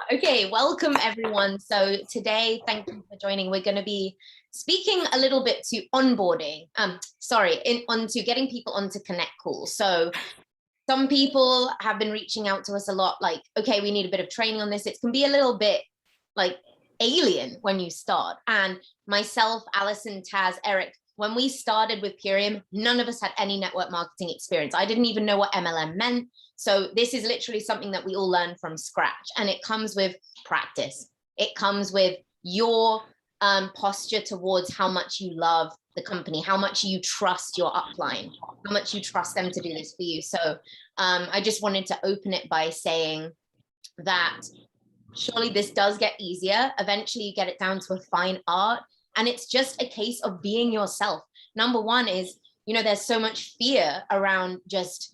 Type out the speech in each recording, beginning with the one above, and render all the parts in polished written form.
Okay, welcome everyone. So today, thank you for joining. We're going to be speaking a little bit to onboarding. Onto getting people onto Connect calls. So some people have been reaching out to us a lot, like, okay, we need a bit of training on this. It can be a little bit like alien when you start. And myself, Alison, Taz, Eric, when we started with Purium, none of us had any network marketing experience. I didn't even know what MLM meant. So this is literally something that we all learn from scratch, and it comes with practice. It comes with your posture towards how much you love the company, how much you trust your upline, how much you trust them to do this for you. So I just wanted to open it by saying that surely this does get easier. Eventually you get it down to a fine art, and it's just a case of being yourself. Number one is, there's so much fear around just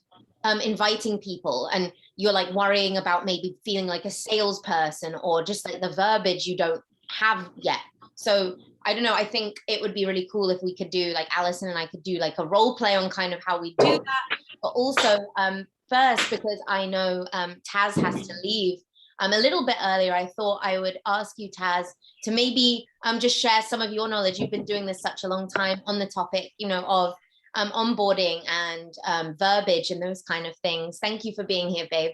inviting people, and you're like worrying about maybe feeling like a salesperson or just like the verbiage you don't have yet. So I don't know, I think it would be really cool if we could do, like Alison and I could do like a role play on kind of how we do that. But also first, because I know Taz has to leave a little bit earlier, I thought I would ask you, Taz, to maybe just share some of your knowledge. You've been doing this such a long time on the topic, of onboarding and verbiage and those kind of things. Thank you for being here, babe.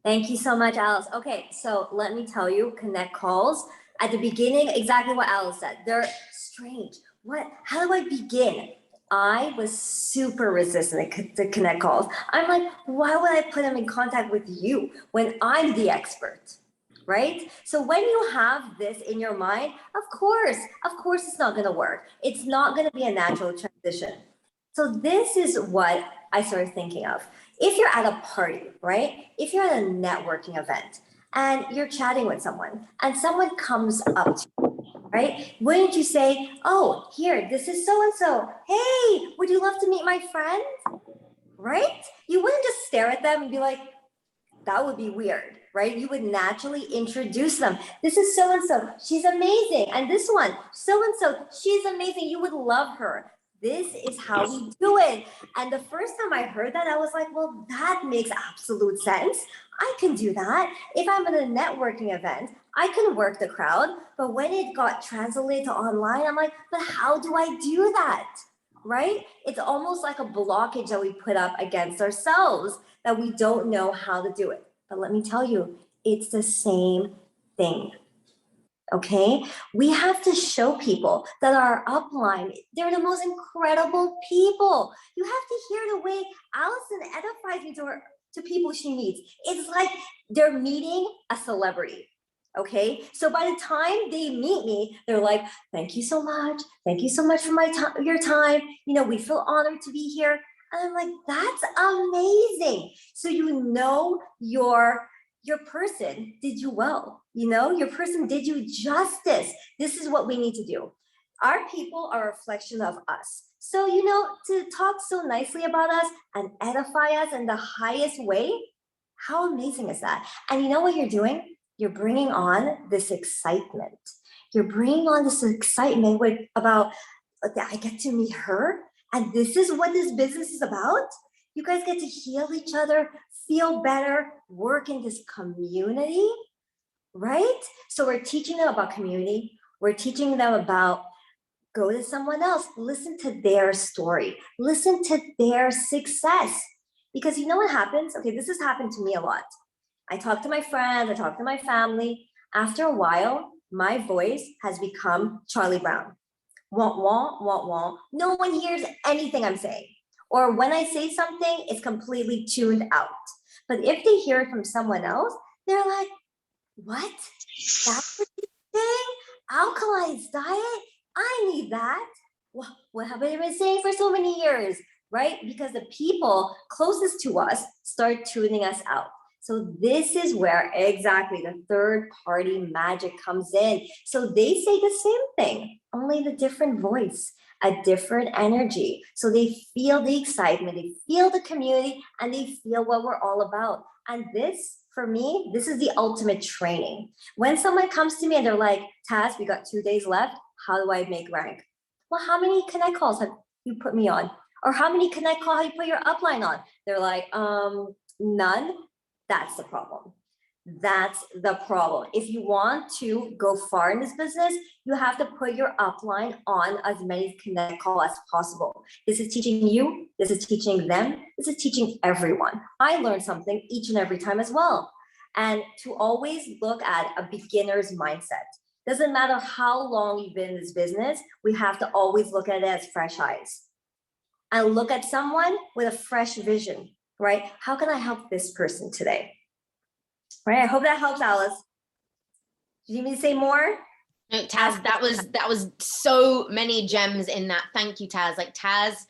Thank you so much, Alice. Okay, so let me tell you, Connect calls, at the beginning, exactly what Alice said. They're strange. How do I begin? I was super resistant to Connect calls. I'm like, why would I put them in contact with you when I'm the expert, right? So when you have this in your mind, of course it's not gonna work. It's not gonna be a natural transition. So this is what I started thinking of. If you're at a party, right? If you're at a networking event and you're chatting with someone and someone comes up to you, right? Wouldn't you say, oh, here, this is so-and-so. Hey, would you love to meet my friend? Right? You wouldn't just stare at them and be like, that would be weird, right? You would naturally introduce them. This is so-and-so, she's amazing. And this one, so-and-so, she's amazing. You would love her. This is how we do it. And the first time I heard that, I was like, well, that makes absolute sense. I can do that. If I'm at a networking event, I can work the crowd. But when it got translated to online, I'm like, but how do I do that? Right? It's almost like a blockage that we put up against ourselves that we don't know how to do it. But let me tell you, it's the same thing. Okay, we have to show people that our upline, they're the most incredible people. You have to hear the way Alison edifies me to people she meets. It's like they're meeting a celebrity. Okay, so by the time they meet me, they're like, thank you so much. Thank you so much for your time. We feel honored to be here. And I'm like, that's amazing. So your person did you well, your person did you justice. This is what we need to do. Our people are a reflection of us. So, to talk so nicely about us and edify us in the highest way, how amazing is that? And you know what you're doing? You're bringing on this excitement. You're bringing on this excitement about, I get to meet her, and this is what this business is about. You guys get to heal each other, feel better, work in this community, right? So we're teaching them about community. We're teaching them about go to someone else, listen to their story, listen to their success. Because you know what happens? Okay, this has happened to me a lot. I talk to my friends, I talk to my family. After a while, my voice has become Charlie Brown. Wah, wah, wah, wah. No one hears anything I'm saying. Or when I say something, it's completely tuned out. But if they hear it from someone else, they're like, what? That's what you're saying? Alkaline diet? I need that. What have I been saying for so many years, right? Because the people closest to us start tuning us out. So this is where exactly the third party magic comes in. So they say the same thing, only the different voice, a different energy. So they feel the excitement, they feel the community, and they feel what we're all about. And this, for me, this is the ultimate training. When someone comes to me and they're like, Taz, we got 2 days left. How do I make rank? Well, how many Connect calls have you put me on? Or how many Connect calls have you put your upline on? They're like, none. That's the problem. That's the problem. If you want to go far in this business, you have to put your upline on as many connect calls as possible. This is teaching you, this is teaching them, this is teaching everyone. I learn something each and every time as well. And to always look at a beginner's mindset. Doesn't matter how long you've been in this business, we have to always look at it as fresh eyes. And look at someone with a fresh vision, right? How can I help this person today? Right, I hope that helps, Alice. Do you need me to say more? No, Taz, that was so many gems in that. Thank you, Taz. Like Taz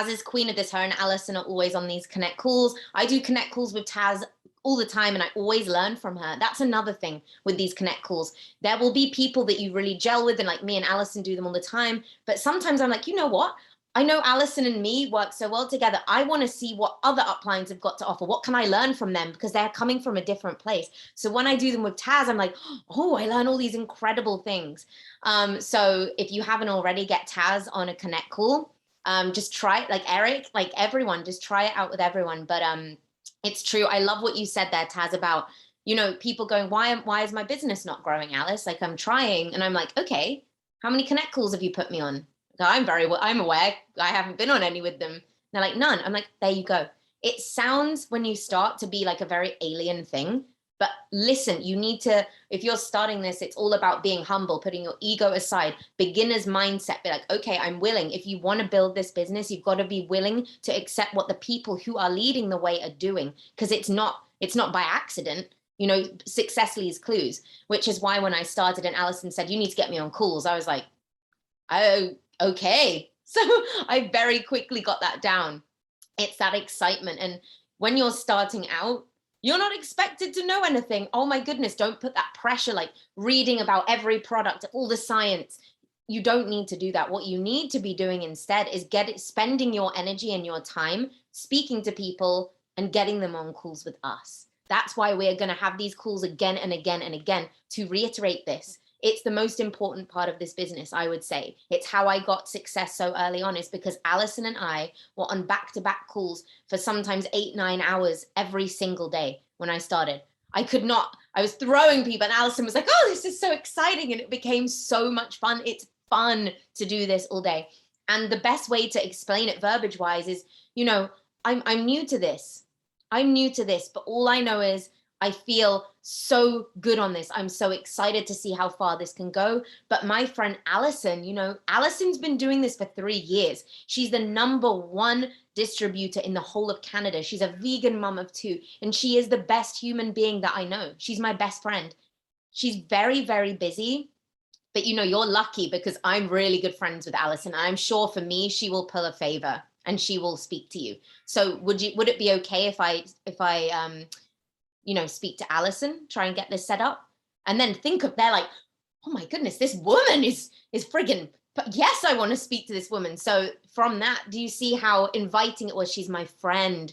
is queen of this. Her and Alison are always on these connect calls. I do connect calls with Taz all the time and I always learn from her. That's another thing with these connect calls. There will be people that you really gel with, and like me and Alison do them all the time. But sometimes I'm like, you know what? I know Alison and me work so well together. I want to see what other uplines have got to offer. What can I learn from them? Because they're coming from a different place. So when I do them with Taz, I'm like, oh, I learn all these incredible things. So if you haven't already, get Taz on a connect call. Just try it, like Eric, like everyone, just try it out with everyone. But it's true. I love what you said there, Taz, about, you know, people going, why is my business not growing, Alice? Like I'm trying. And I'm like, okay, how many connect calls have you put me on? I'm aware. I haven't been on any with them. They're like, none. I'm like, there you go. It sounds when you start to be like a very alien thing, but listen, you need to, if you're starting this, it's all about being humble, putting your ego aside, beginner's mindset, be like, okay, I'm willing. If you want to build this business, you've got to be willing to accept what the people who are leading the way are doing, because it's not by accident. You know, success leaves clues, which is why when I started and Alison said, you need to get me on calls, I was like, oh, okay. So I very quickly got that down. It's that excitement. And when you're starting out, you're not expected to know anything. Oh my goodness, don't put that pressure, like reading about every product, all the science. You don't need to do that. What you need to be doing instead is spending your energy and your time speaking to people and getting them on calls with us. That's why we're going to have these calls again and again and again to reiterate this. It's the most important part of this business, I would say. It's how I got success so early on, is because Alison and I were on back-to-back calls for sometimes 8-9 hours every single day when I started. I was throwing people and Alison was like, oh, this is so exciting. And it became so much fun. It's fun to do this all day. And the best way to explain it verbiage wise is, you know, I'm new to this. I'm new to this, but all I know is I feel so good on this. I'm so excited to see how far this can go. But my friend Alison, you know, Alison's been doing this for 3 years. She's the #1 distributor in the whole of Canada. She's a vegan mom of 2, and she is the best human being that I know. She's my best friend. She's very, very busy. But you know, you're lucky because I'm really good friends with Alison. I'm sure for me, she will pull a favor and she will speak to you. So would it be okay if I you know, speak to Alison, try and get this set up? And then they're like, oh my goodness, this woman is friggin', but yes, I want to speak to this woman. So from that, do you see how inviting it was? She's my friend.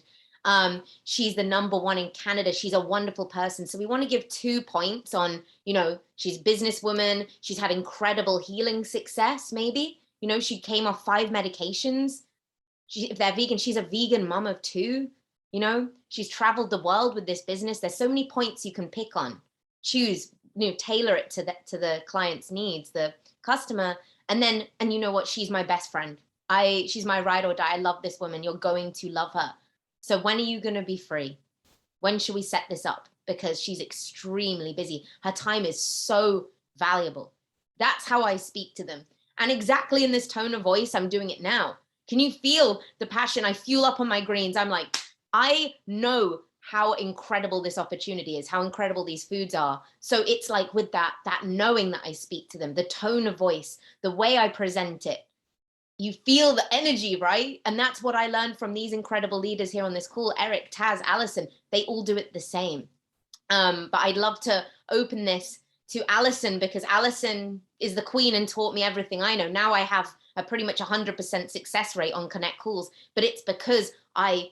She's the #1 in Canada. She's a wonderful person. So we want to give 2 points on, you know, she's a businesswoman. She's had incredible healing success, maybe. You know, she came off 5 medications. If they're vegan, she's a vegan mom of 2. You know, she's traveled the world with this business. There's so many points you can pick on. Choose, you know, tailor it to the client's needs, the customer. And you know what? She's my best friend. She's my ride or die. I love this woman. You're going to love her. So when are you going to be free? When should we set this up? Because she's extremely busy. Her time is so valuable. That's how I speak to them. And exactly in this tone of voice, I'm doing it now. Can you feel the passion? I fuel up on my greens. I'm like, I know how incredible this opportunity is, how incredible these foods are. So it's like with that knowing that I speak to them, the tone of voice, the way I present it, you feel the energy, right? And that's what I learned from these incredible leaders here on this call, Eric, Taz, Alison. They all do it the same. But I'd love to open this to Alison, because Alison is the queen and taught me everything I know. Now I have a pretty much 100% success rate on connect calls, but it's because I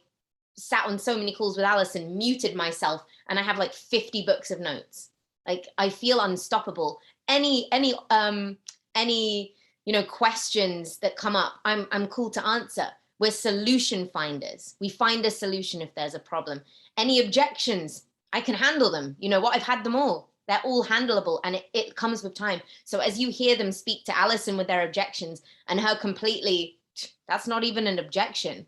sat on so many calls with Alison, muted myself, and I have like 50 books of notes. Like I feel unstoppable. Any you know, questions that come up, I'm cool to answer. We're solution finders. We find a solution if there's a problem. Any objections, I can handle them. You know what? I've had them all. They're all handleable, and it comes with time. So as you hear them speak to Allison with their objections, and her completely, that's not even an objection.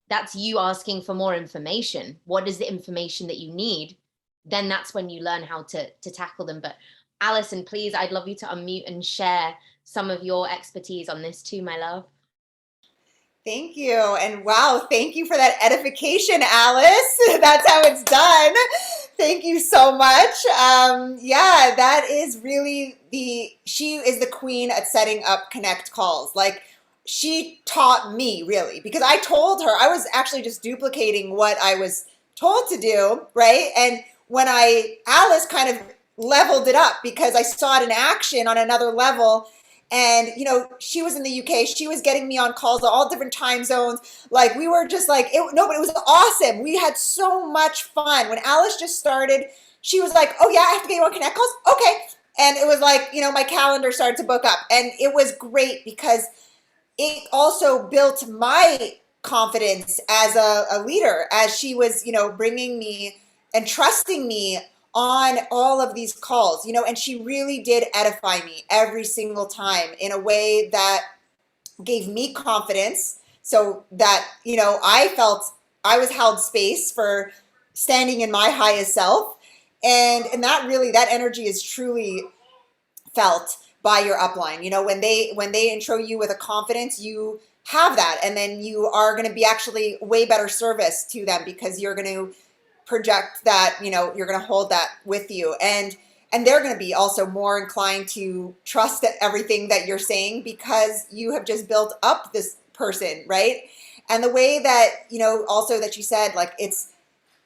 That's you asking for more information. What is the information that you need? Then that's when you learn how to tackle them. But Allison, please, I'd love you to unmute and share some of your expertise on this too, my love. Thank you. And wow, thank you for that edification, Alice. That's how it's done. Thank you so much. Yeah, that is really she is the queen at setting up connect calls. Like, she taught me really, because I told her, I was actually just duplicating what I was told to do, right? And when Alice kind of leveled it up because I saw it in action on another level. And, you know, she was in the UK. She was getting me on calls at all different time zones. Like, we were just like, no, but it was awesome. We had so much fun. When Alice just started, she was like, oh yeah, I have to get you on Connect calls? Okay. And it was like, you know, my calendar started to book up. And it was great because it also built my confidence as a leader, as she was, you know, bringing me and trusting me on all of these calls, you know, and she really did edify me every single time in a way that gave me confidence, so that, you know, I felt I was held space for standing in my highest self. And that really, that energy is truly felt by your upline. You know, when they intro you with a confidence, you have that, and then you are going to be actually way better service to them because you're going to project that, you know, you're going to hold that with you, and they're going to be also more inclined to trust everything that you're saying because you have just built up this person, right? And the way that, you know, also that you said, like, it's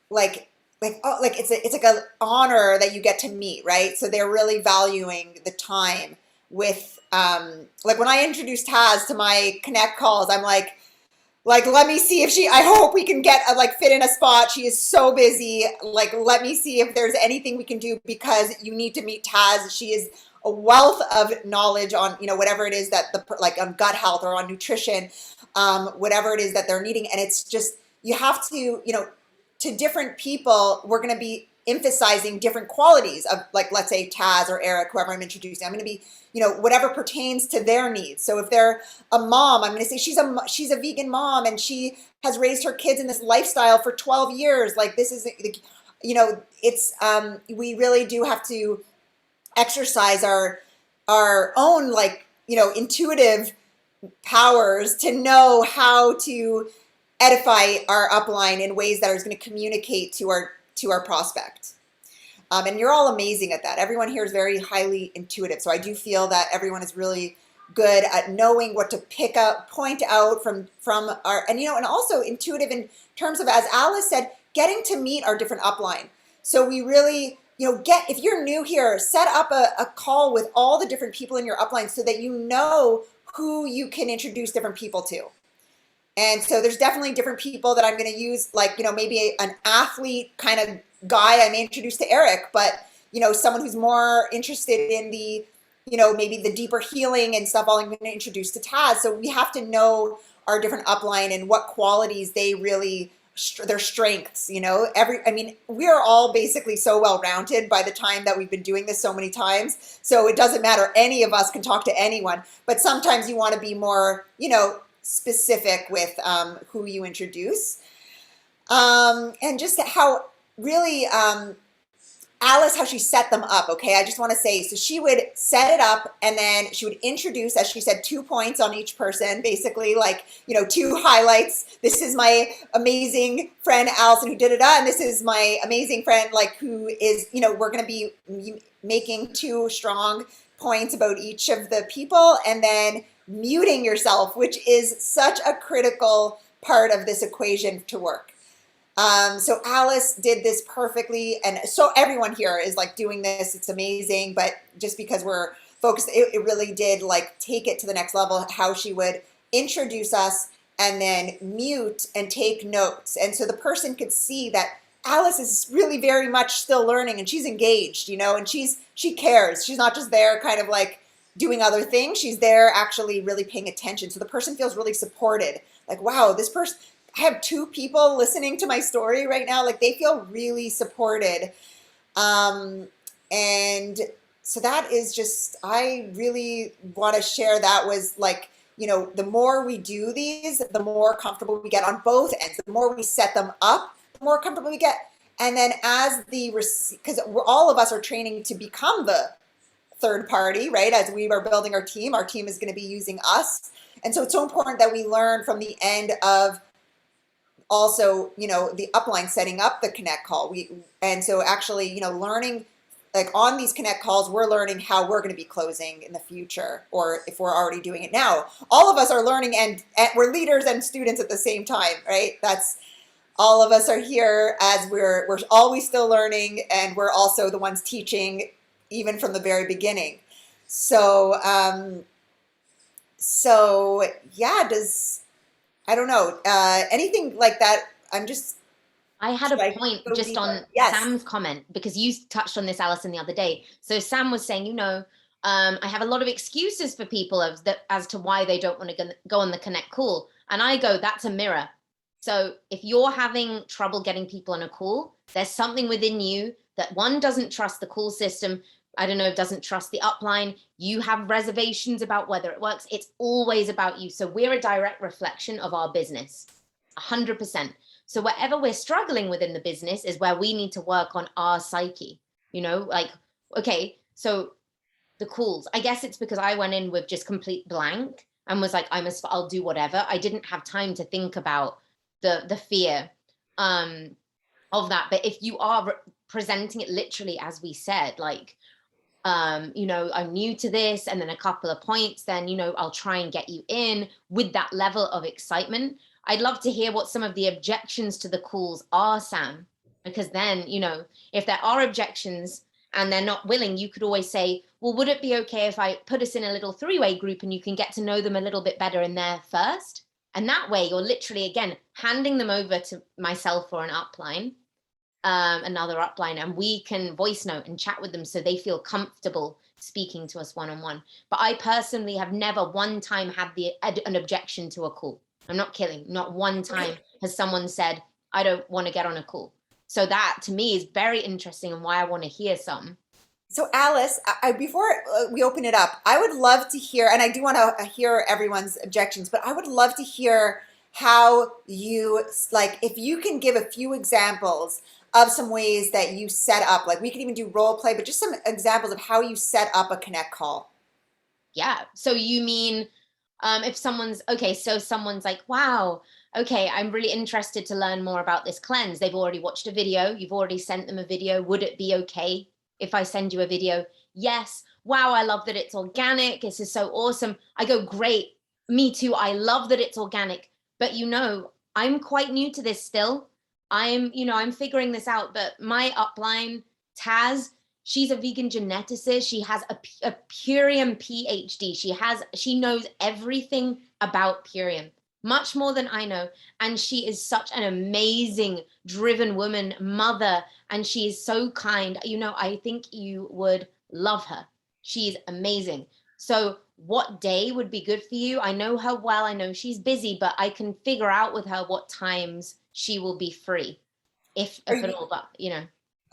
like oh, like it's like an honor that you get to meet, right? So they're really valuing the time with like when I introduced Taz to my Connect calls, I'm like, let me see if I hope we can get fit in a spot. She is so busy. Like, let me see if there's anything we can do, because you need to meet Taz. She is a wealth of knowledge on, you know, whatever it is that on gut health or on nutrition, whatever it is that they're needing. And it's just, you have to, you know, to different people, we're going to be emphasizing different qualities of, like, let's say Taz or Eric, whoever I'm introducing, I'm going to be, you know, whatever pertains to their needs. So if they're a mom, I'm going to say she's a vegan mom and she has raised her kids in this lifestyle for 12 years. Like, this is, you know, it's, we really do have to exercise our own, like, you know, intuitive powers to know how to edify our upline in ways that are going to communicate to our prospect. And you're all amazing at that. Everyone here is very highly intuitive. So I do feel that everyone is really good at knowing what to pick up, point out from our, and, you know, and also intuitive in terms of, as Alice said, getting to meet our different upline. So we really, you know, if you're new here, set up a call with all the different people in your upline so that you know who you can introduce different people to. And so there's definitely different people that I'm going to use, like, you know, maybe an athlete kind of guy I may introduce to Eric, but, you know, someone who's more interested in the, you know, maybe the deeper healing and stuff, I'm going to introduce to Taz. So we have to know our different upline and what qualities they really, their strengths, you know, I mean, we are all basically so well-rounded by the time that we've been doing this so many times. So it doesn't matter. Any of us can talk to anyone, but sometimes you want to be more, you know, specific with who you introduce. And just how really Alice, how she set them up, okay? I just want to say, so she would set it up and then she would introduce, as she said, 2 points on each person, basically, like, you know, 2 highlights. This is my amazing friend Allison who did it, and this is my amazing friend, like, who is, you know, we're going to be making 2 strong points about each of the people, and then muting yourself, which is such a critical part of this equation to work. So Alice did this perfectly, and so everyone here is like doing this. It's amazing, but just because we're focused, it really did like take it to the next level, how she would introduce us and then mute and take notes. And so the person could see that Alice is really very much still learning, and she's engaged, you know, and she cares. She's not just there kind of like doing other things. She's there actually really paying attention. So the person feels really supported. Like, wow, this person, have two people listening to my story right now. Like they feel really supported. And so that is just, I really want to share that was like, the more we do these, the more comfortable we get on both ends. The more we set them up, the more comfortable we get. And then as because all of us are training to become the third party, right? As we are building our team is going to be using us. And so it's so important that we learn from the end of also, the upline setting up the connect call. And so actually, learning like on these connect calls, we're learning how we're going to be closing in the future, or if we're already doing it now. All of us are learning and we're leaders and students at the same time, right? That's all of us are here as we're always still learning, and we're also the ones teaching even from the very beginning. So, yeah, I don't know, anything like that. I had a point go just deeper? on Yes. Sam's comment, because you touched on this, Alison, the other day. So Sam was saying, I have a lot of excuses for people as to why they don't want to go on the Connect call. And I go, that's a mirror. So if you're having trouble getting people on a call, there's something within you that one doesn't trust the call system. I don't know, doesn't trust the upline. You have reservations about whether it works. It's always about you. So we're a direct reflection of our business, 100%. So wherever we're struggling within the business is where we need to work on our psyche, like, okay, so the calls, I guess it's because I went in with just complete blank and was like, I'll do whatever. I didn't have time to think about the fear of that. But if you are presenting it literally, as we said, like, I'm new to this, and then a couple of points, then, I'll try and get you in with that level of excitement. I'd love to hear what some of the objections to the calls are, Sam, because then, if there are objections and they're not willing, you could always say, well, would it be okay if I put us in a little three-way group and you can get to know them a little bit better in there first? And that way you're literally, again, handing them over to myself or an upline, another upline, and we can voice note and chat with them so they feel comfortable speaking to us one-on-one. But I personally have never one time had an objection to a call. I'm not kidding. Not one time has someone said, I don't want to get on a call. So that to me is very interesting, and why I want to hear some. So Alice, before we open it up, I would love to hear, and I do want to hear everyone's objections, but I would love to hear how you, like, if you can give a few examples of some ways that you set up, like we could even do role play, but just some examples of how you set up a connect call. Yeah. So you mean if someone's like, wow, okay, I'm really interested to learn more about this cleanse. They've already watched a video. You've already sent them a video. Would it be okay if I send you a video? Yes. Wow, I love that it's organic. This is so awesome. I go, great. Me too. I love that it's organic. But I'm quite new to this still. I'm figuring this out. But my upline, Taz, she's a vegan geneticist. She has a Purium PhD. She knows everything about Purium, much more than I know. And she is such an amazing, driven woman, mother, and she is so kind. I think you would love her. She's amazing. So what day would be good for you? I know her well. I know she's busy, but I can figure out with her what times she will be free, if at all, but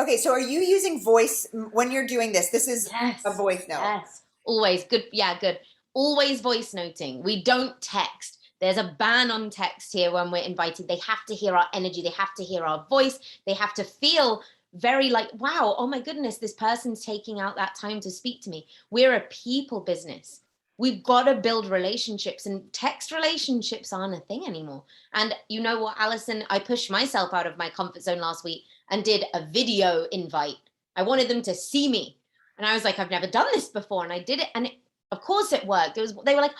Okay, so are you using voice when you're doing this? This is a voice note. Yes, always. Good. Yeah, good. Always voice noting. We don't text. There's a ban on text here when we're invited. They have to hear our energy. They have to hear our voice. They have to feel very like, wow, oh my goodness, this person's taking out that time to speak to me. We're a people business. We've got to build relationships, and text relationships aren't a thing anymore. And you know what, Alison, I pushed myself out of my comfort zone last week and did a video invite. I wanted them to see me. And I was like, I've never done this before. And I did it. And of course it worked. They were like,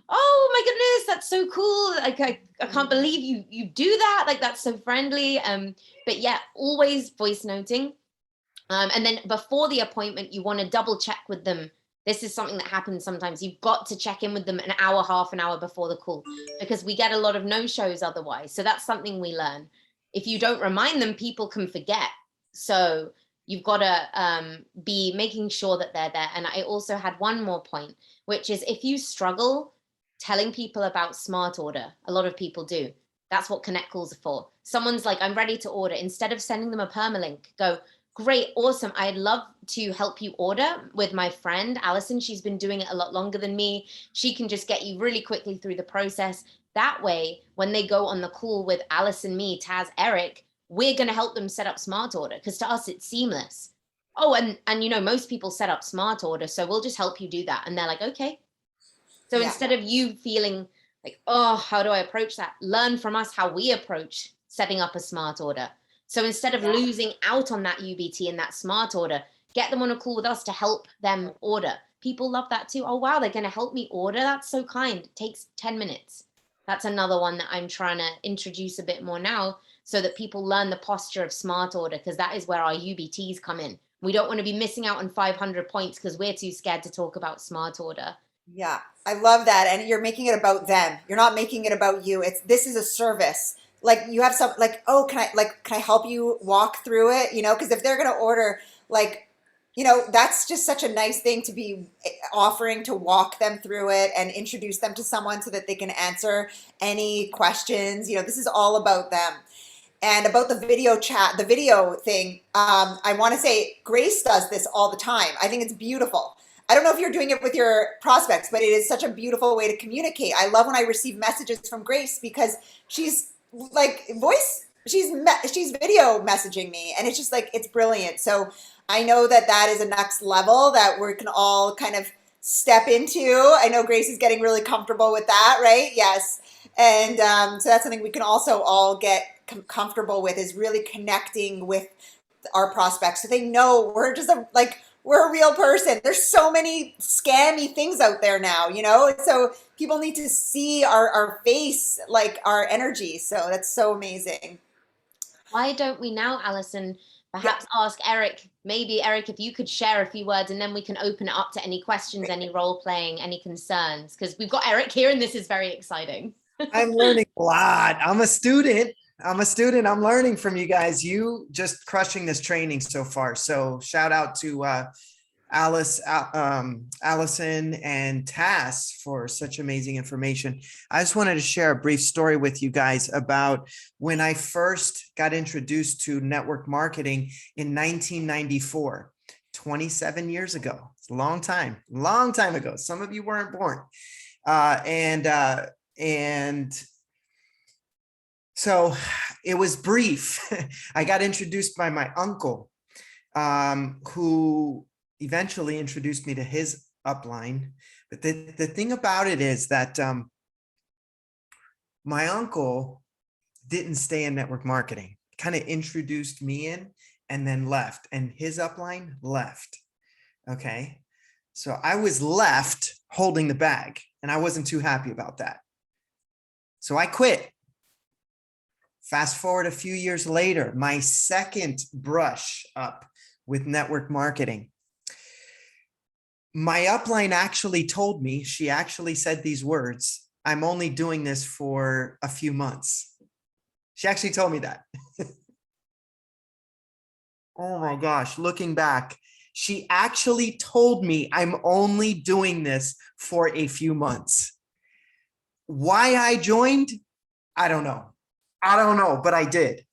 oh my goodness, that's so cool. Like, I can't believe you do that. Like, that's so friendly. But yeah, always voice noting. And then before the appointment, you want to double check with them. This is something that happens sometimes. You've got to check in with them an hour, half an hour before the call, because we get a lot of no-shows otherwise. So that's something we learn. If you don't remind them, people can forget. So you've got to be making sure that they're there. And I also had one more point, which is if you struggle telling people about Smart Order, a lot of people do. That's what connect calls are for. Someone's like, I'm ready to order. Instead of sending them a permalink, go, great, awesome. I'd love to help you order with my friend, Allison. She's been doing it a lot longer than me. She can just get you really quickly through the process. That way, when they go on the call with Allison, me, Taz, Eric, we're going to help them set up Smart Order because to us, it's seamless. Oh, and you know, most people set up Smart Order, so we'll just help you do that. And they're like, okay. So instead of you feeling like, oh, how do I approach that? Learn from us how we approach setting up a Smart Order. So instead of losing out on that UBT and that Smart Order, get them on a call with us to help them order. People love that too. Oh, wow, they're going to help me order. That's so kind. It takes 10 minutes. That's another one that I'm trying to introduce a bit more now so that people learn the posture of Smart Order, because that is where our UBTs come in. We don't want to be missing out on 500 points because we're too scared to talk about Smart Order. Yeah, I love that. And you're making it about them. You're not making it about you. This is a service. Like you have some like, oh, can I help you walk through it? You know, because if they're going to order, like, you know, that's just such a nice thing to be offering to walk them through it and introduce them to someone so that they can answer any questions. You know, this is all about them. And about the video chat, the video thing, I want to say Grace does this all the time. I think it's beautiful. I don't know if you're doing it with your prospects, but it is such a beautiful way to communicate. I love when I receive messages from Grace because she's like she's video messaging me, and it's just like, it's brilliant. So I know that is a next level that we can all kind of step into. I know Grace is getting really comfortable with that, right? Yes. And so that's something we can also all get comfortable with, is really connecting with our prospects so they know we're just we're a real person. There's so many scammy things out there now, you know? So people need to see our face, like our energy. So that's so amazing. Why don't we now, Allison, perhaps ask Eric, maybe Eric, if you could share a few words, and then we can open it up to any questions, any role playing, any concerns, because we've got Eric here and this is very exciting. I'm learning a lot. I'm a student. I'm learning from you guys. You just crushing this training so far. So shout out to Allison and Taz for such amazing information. I just wanted to share a brief story with you guys about when I first got introduced to network marketing in 1994, 27 years ago. It's a long time ago. Some of you weren't born. And so it was brief. I got introduced by my uncle, who eventually introduced me to his upline. But the thing about it is that my uncle didn't stay in network marketing, kind of introduced me in and then left, and his upline left. Okay. So I was left holding the bag, and I wasn't too happy about that. So I quit. Fast forward a few years later, my second brush up with network marketing. My upline actually told me, she actually said these words, I'm only doing this for a few months. She actually told me that. Oh my gosh, looking back, she actually told me I'm only doing this for a few months. Why I joined, I don't know, but I did.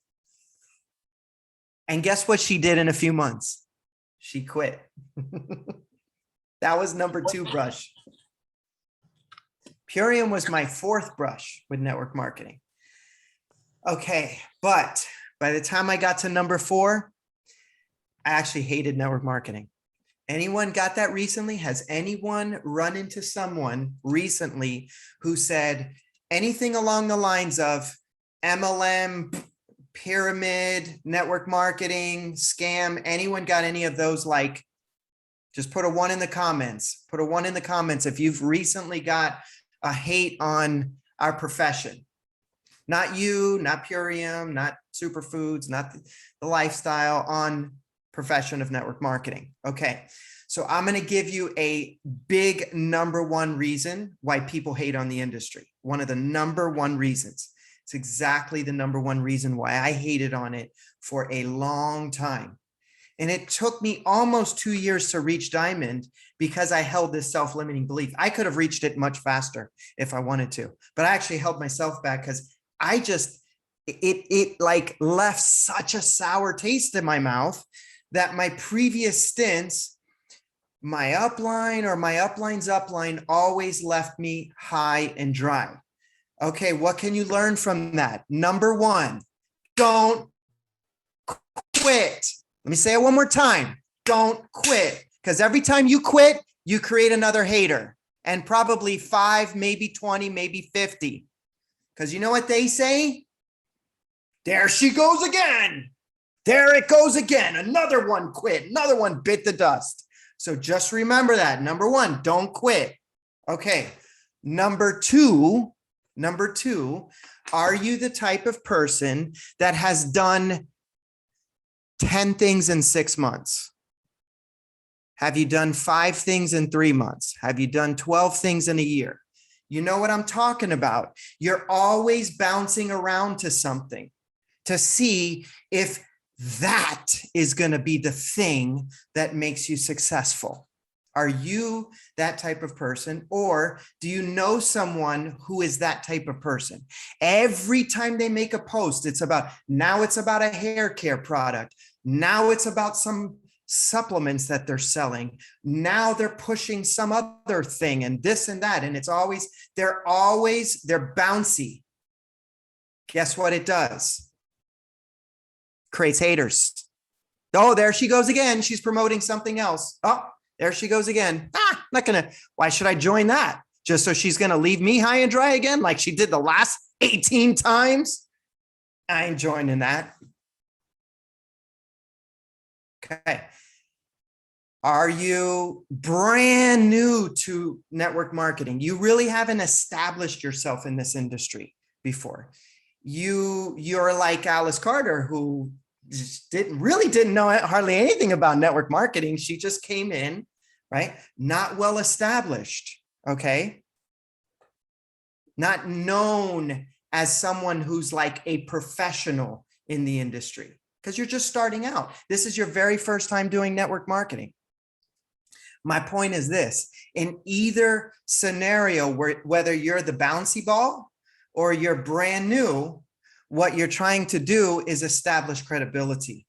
And guess what she did in a few months? She quit. That was number 2 brush. Purium was my 4th brush with network marketing. Okay, but by the time I got to number 4, I actually hated network marketing. Anyone got that recently? Has anyone run into someone recently who said anything along the lines of MLM, pyramid, network marketing, scam? Anyone got any of those? Like, just put a 1 in the comments. Put a 1 in the comments if you've recently got a hate on our profession. Not you, not Purium, not Superfoods, not the lifestyle, on profession of network marketing. Okay, so I'm going to give you a big number 1 reason why people hate on the industry. One of the number 1 reasons. It's exactly the number 1 reason why I hated on it for a long time. And it took me almost 2 years to reach Diamond because I held this self-limiting belief. I could have reached it much faster if I wanted to, but I actually held myself back because it like left such a sour taste in my mouth that my previous stints, my upline or my upline's upline always left me high and dry. Okay, what can you learn from that? Number one, don't quit. Let me say it one more time. Don't quit. Because every time you quit, you create another hater, and probably 5, maybe 20, maybe 50. Because you know what they say? There she goes again. There it goes again. Another one quit. Another one bit the dust. So just remember that. Number one, don't quit. Okay. Number two, are you the type of person that has done 10 things in 6 months? Have you done 5 things in 3 months? Have you done 12 things in a year? You know what I'm talking about. You're always bouncing around to something to see if that is going to be the thing that makes you successful. Are you that type of person, or do you know someone who is that type of person? Every time they make a post, it's about a hair care product. Now it's about some supplements that they're selling. Now they're pushing some other thing and this and that. And they're bouncy. Guess what it does? Creates haters. Oh, there she goes again. She's promoting something else. Oh, there she goes again. Why should I join that? Just so she's going to leave me high and dry again, like she did the last 18 times? I ain't joining that. Okay. Are you brand new to network marketing? You really haven't established yourself in this industry before. You're like Alice Carter, who didn't know hardly anything about network marketing. She just came in, right? Not well established, okay? Not known as someone who's like a professional in the industry, because you're just starting out. This is your very first time doing network marketing. My point is this: in either scenario, whether you're the bouncy ball or you're brand new, what you're trying to do is establish credibility.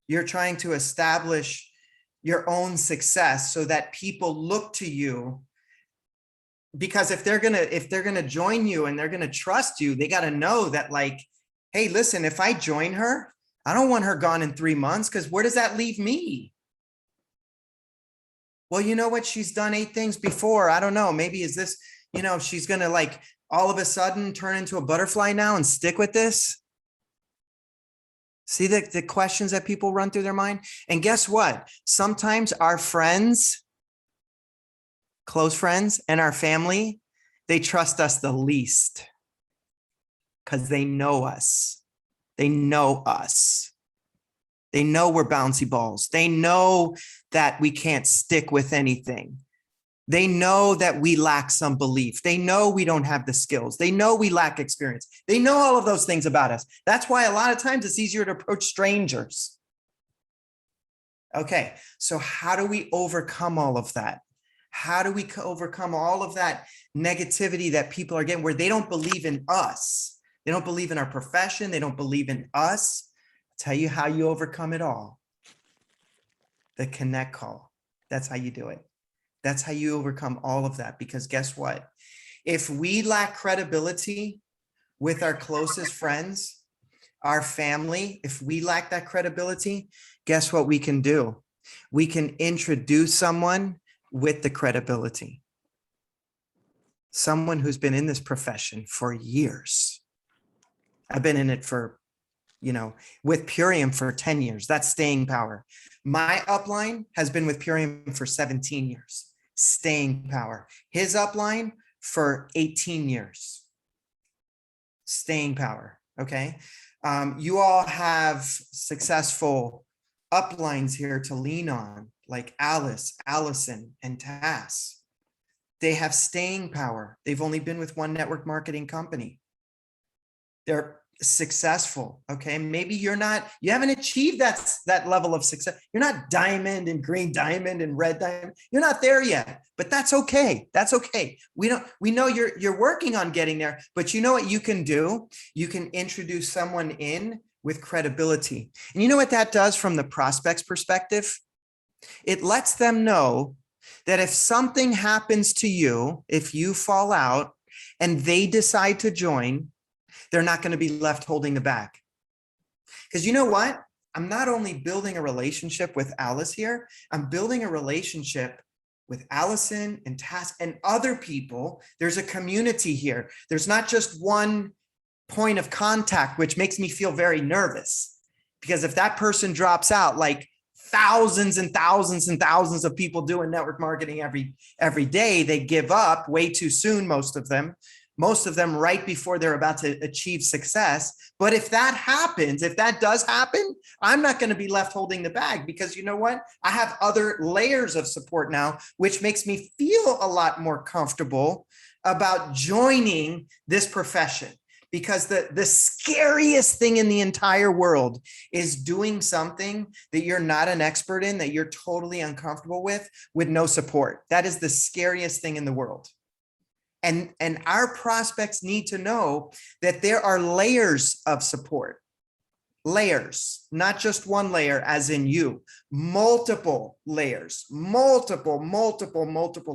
You're trying to establish your own success so that people look to you, because if they're gonna join you and they're gonna trust you, they got to know that, like, hey, listen, if I join her, I don't want her gone in 3 months, because where does that leave me? Well, you know what? She's done 8 things before. I don't know. Maybe is this, she's going to like all of a sudden turn into a butterfly now and stick with this? See the questions that people run through their mind? And guess what? Sometimes our friends, close friends, and our family, they trust us the least because they know us. They know us. They know we're bouncy balls. They know that we can't stick with anything. They know that we lack some belief. They know we don't have the skills. They know we lack experience. They know all of those things about us. That's why a lot of times it's easier to approach strangers. Okay, so how do we overcome all of that? How do we overcome all of that negativity that people are getting, where they don't believe in us? They don't believe in our profession. They don't believe in us. Tell you how you overcome it all. The connect call. That's how you do it. That's how you overcome all of that. Because guess what? If we lack credibility with our closest friends, our family, if we lack that credibility, guess what we can do? We can introduce someone with the credibility. Someone who's been in this profession for years. I've been in it for, with Purium for 10 years. That's staying power. My upline has been with Purium for 17 years. Staying power. His upline for 18 years. Staying power. Okay. You all have successful uplines here to lean on, like Alice, Allison, and Tass. They have staying power. They've only been with one network marketing company. They're successful. Okay. Maybe you haven't achieved that level of success. You're not diamond and green diamond and red diamond. You're not there yet, but that's okay. That's okay. We know you're working on getting there, but you know what you can do? You can introduce someone in with credibility. And you know what that does from the prospect's perspective? It lets them know that if something happens to you, if you fall out and they decide to join, they're not going to be left holding the bag. Because you know what? I'm not only building a relationship with Alice here, I'm building a relationship with Allison and Task and other people. There's a community here. There's not just one point of contact, which makes me feel very nervous. Because if that person drops out, like thousands and thousands and thousands of people doing network marketing every day, they give up way too soon, most of them right before they're about to achieve success. But if that happens, if that does happen, I'm not going to be left holding the bag, because you know what? I have other layers of support now, which makes me feel a lot more comfortable about joining this profession. Because the scariest thing in the entire world is doing something that you're not an expert in, that you're totally uncomfortable with no support. That is the scariest thing in the world. And our prospects need to know that there are layers of support. Layers, not just one layer as in you, multiple layers, multiple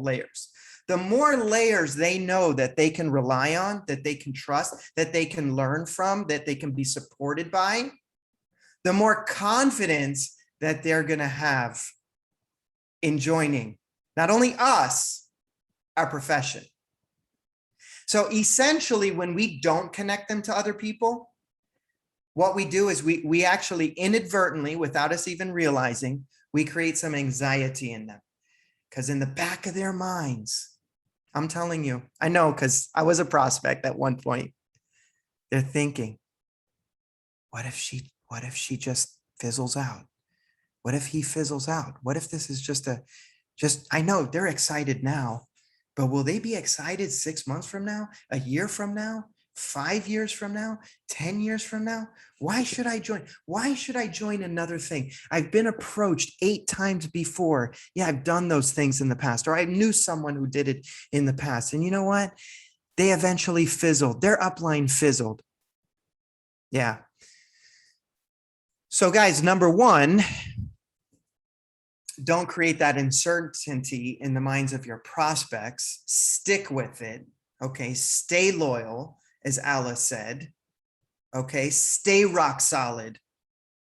layers. The more layers they know that they can rely on, that they can trust, that they can learn from, that they can be supported by, the more confidence that they're going to have in joining not only us, our profession. So essentially, when we don't connect them to other people, what we do is we actually inadvertently, without us even realizing, we create some anxiety in them. Because in the back of their minds, I'm telling you, I know, because I was a prospect at one point, they're thinking, what if she just fizzles out? What if he fizzles out? What if this is I know they're excited now, but will they be excited 6 months from now, a year from now, 5 years from now, 10 years from now? Why should I join? Why should I join another thing? I've been approached 8 times before. Yeah, I've done those things in the past, or I knew someone who did it in the past. And you know what? They eventually fizzled. Their upline fizzled. Yeah. So guys, number one, don't create that uncertainty in the minds of your prospects. Stick with it. Okay. Stay loyal, as Alice said. Okay. Stay rock solid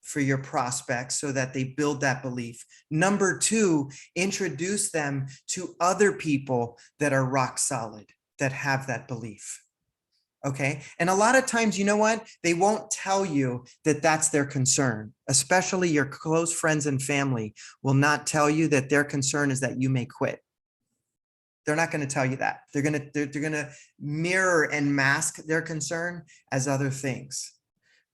for your prospects so that they build that belief. Number two, introduce them to other people that are rock solid, that have that belief. Okay. And a lot of times, you know what? They won't tell you that that's their concern, especially your close friends and family will not tell you that their concern is that you may quit. They're not going to tell you that. They're going to mirror and mask their concern as other things.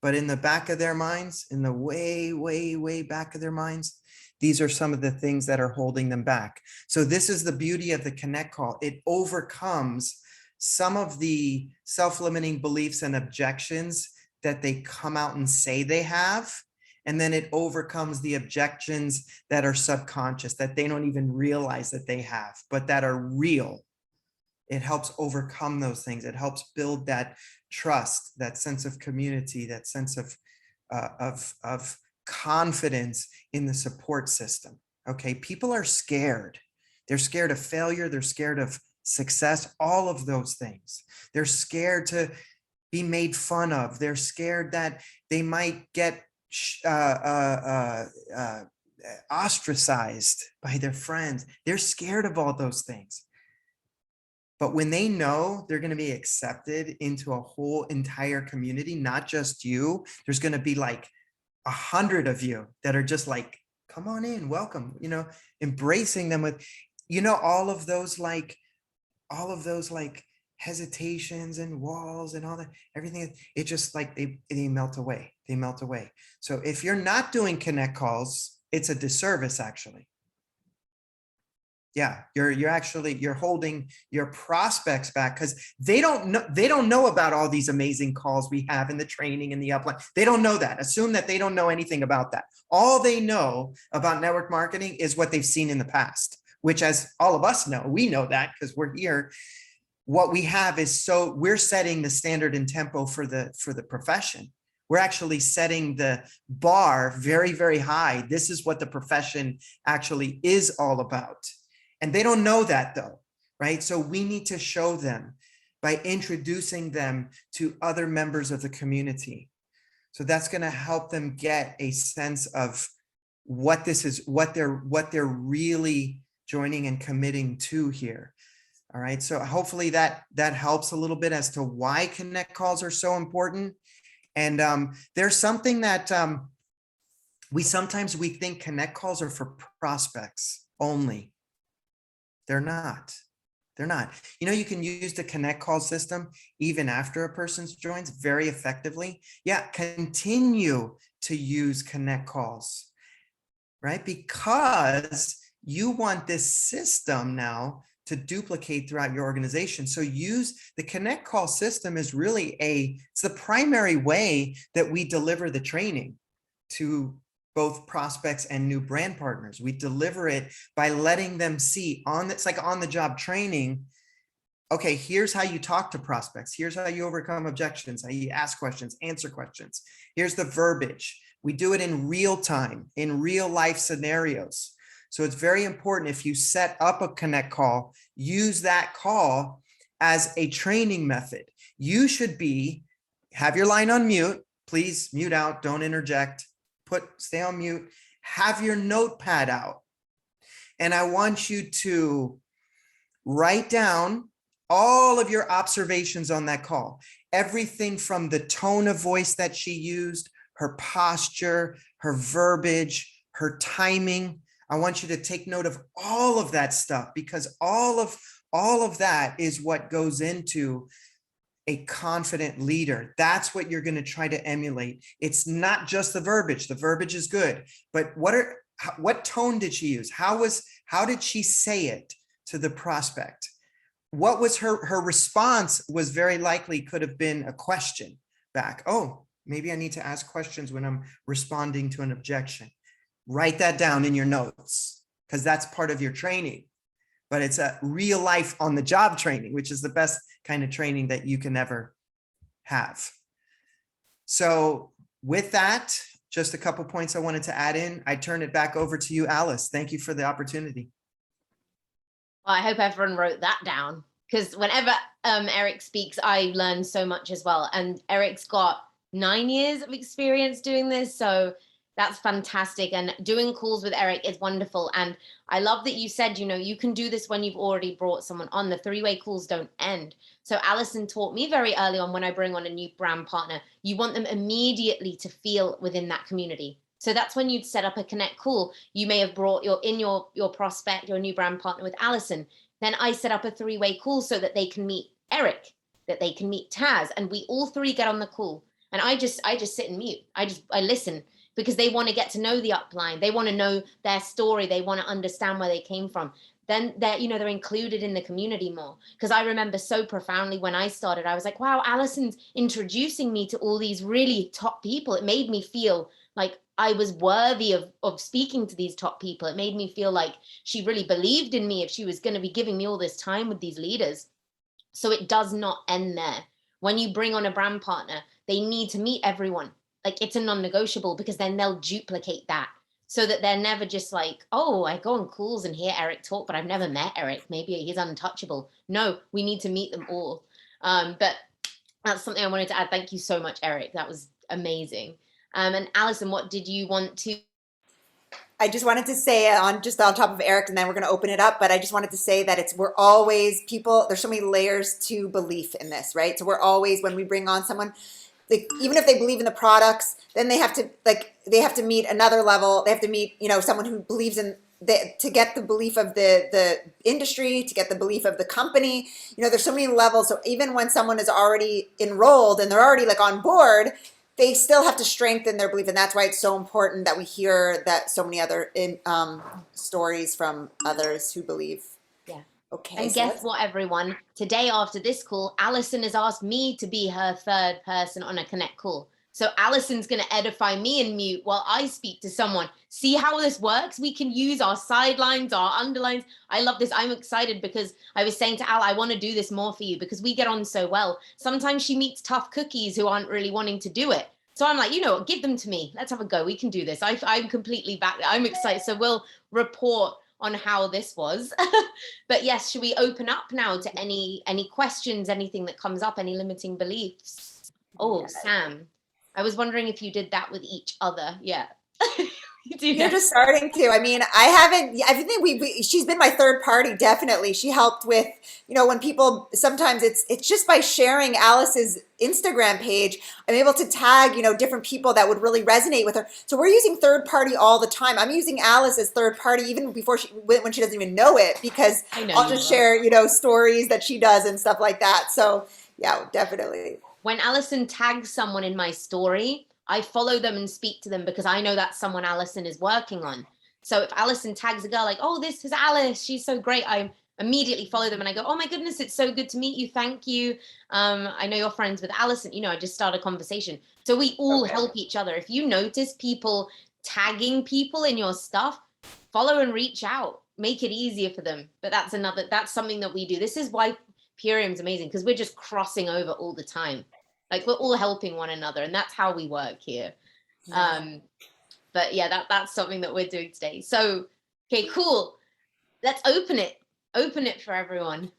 But in the back of their minds, in the way back of their minds, these are some of the things that are holding them back. So this is the beauty of the Connect Call. It overcomes some of the self-limiting beliefs and objections that they come out and say they have. And then it overcomes the objections that are subconscious, that they don't even realize that they have, but that are real. It helps overcome those things. It helps build that trust, that sense of community, that sense of confidence in the support system. Okay, people are scared. They're scared of failure. They're scared of success, all of those things. They're scared to be made fun of. They're scared that they might get ostracized by their friends. They're scared of all those things. But when they know they're going to be accepted into a whole entire community, not just you, there's going to be like 100 of you that are just like, come on in, welcome, embracing them with, all of those hesitations and walls and all that, everything, it just like they melt away. They melt away. So if you're not doing Connect Calls, it's a disservice, actually. Yeah, you're holding your prospects back because they don't know about all these amazing calls we have in the training and the upline. They don't know that. Assume that they don't know anything about that. All they know about network marketing is what they've seen in the past, which, as all of us know, we know that because we're here. What we have is, we're setting the standard and tempo for the profession. We're actually setting the bar very, very high. This is what the profession actually is all about. And they don't know that though, right? So we need to show them by introducing them to other members of the community. So that's going to help them get a sense of what this is, what they're really joining and committing to here. All right. So hopefully that helps a little bit as to why connect calls are so important. And there's something that we think connect calls are for prospects only. They're not. You know, you can use the connect call system even after a person joins very effectively. Yeah, continue to use connect calls, right? Because you want this system now to duplicate throughout your organization. So use the connect call system is really it's the primary way that we deliver the training to both prospects and new brand partners. We deliver it by letting them see it's like on the job training. Okay, here's how you talk to prospects. Here's how you overcome objections, how you ask questions, answer questions. Here's the verbiage. We do it in real time, in real life scenarios. So it's very important, if you set up a connect call, use that call as a training method. You should have your line on mute. Please mute out, don't interject. Stay on mute, have your notepad out. And I want you to write down all of your observations on that call. Everything from the tone of voice that she used, her posture, her verbiage, her timing. I want you to take note of all of that stuff, because all of that is what goes into a confident leader. That's what you're going to try to emulate. It's not just the verbiage. The verbiage is good, but what tone did she use? How did she say it to the prospect? What was her response? Was very likely could have been a question back. Oh, maybe I need to ask questions when I'm responding to an objection. Write that down in your notes, because that's part of your training. But it's a real life on the job training, which is the best kind of training that you can ever have. So with that, just a couple points I wanted to add in. I turn it back over to you, Alice. Thank you for the opportunity. Well, I hope everyone wrote that down, because whenever Eric speaks, I learn so much as well. And Eric's got 9 years of experience doing this. So that's fantastic. And doing calls with Eric is wonderful. And I love that you said, you can do this when you've already brought someone on. The three-way calls don't end. So Alison taught me very early on, when I bring on a new brand partner, you want them immediately to feel within that community. So that's when you'd set up a connect call. You may have brought your prospect, your new brand partner with Alison. Then I set up a three-way call so that they can meet Eric, that they can meet Taz, and we all three get on the call. And I just sit and mute. I listen, because they want to get to know the upline. They want to know their story. They want to understand where they came from. Then they're included in the community more. Because I remember so profoundly when I started, I was like, wow, Alison's introducing me to all these really top people. It made me feel like I was worthy of speaking to these top people. It made me feel like she really believed in me if she was going to be giving me all this time with these leaders. So it does not end there. When you bring on a brand partner, they need to meet everyone. Like, it's a non-negotiable, because then they'll duplicate that, so that they're never just like, oh, I go on calls and hear Eric talk, but I've never met Eric. Maybe he's untouchable. No, we need to meet them all. But that's something I wanted to add. Thank you so much, Eric. That was amazing. And Alison, what did you want to? I just wanted to say on top of Eric, and then we're going to open it up, but I just wanted to say that we're always people, there's so many layers to belief in this, right? So we're always, when we bring on someone, even if they believe in the products, then they have to meet another level. They have to meet, someone who believes in to get the belief of the industry, to get the belief of the company. There's so many levels. So even when someone is already enrolled and they're already on board, they still have to strengthen their belief, and that's why it's so important that we hear that so many other stories from others who believe. Yeah. Okay. And so guess let's- what, everyone? Today, after this call, Alison has asked me to be her third person on a Connect call. So Alison's going to edify me in mute while I speak to someone. See how this works? We can use our sidelines, our underlines. I love this. I'm excited because I was saying to Al, I want to do this more for you because we get on so well. Sometimes she meets tough cookies who aren't really wanting to do it. So I'm like, you know what, give them to me. Let's have a go. We can do this. I'm completely back. I'm excited. So we'll report on how this was. But yes, should we open up now to any questions, anything that comes up, any limiting beliefs? Oh, Yes. Sam, I was wondering if you did that with each other. Yeah. You do You're that. just starting to. I mean, I haven't. I think she's been my third party. Definitely, she helped with. When people sometimes it's just by sharing Alice's Instagram page, I'm able to tag different people that would really resonate with her. So we're using third party all the time. I'm using Alice as third party even before when she doesn't even know it, because I know I'll you just are. share stories that she does and stuff like that. So yeah, definitely. When Alison tags someone in my story, I follow them and speak to them because I know that's someone Alison is working on. So if Alison tags a girl like, oh, this is Alice, she's so great, I immediately follow them and I go, oh my goodness, it's so good to meet you. Thank you. I know you're friends with Alison. I just start a conversation. So we all help each other. If you notice people tagging people in your stuff, follow and reach out. Make it easier for them. But that's something that we do. This is why Purium's amazing, because we're just crossing over all the time. Like we're all helping one another, and that's how we work here. But yeah, that's something that we're doing today. So, okay, cool. Let's open it for everyone.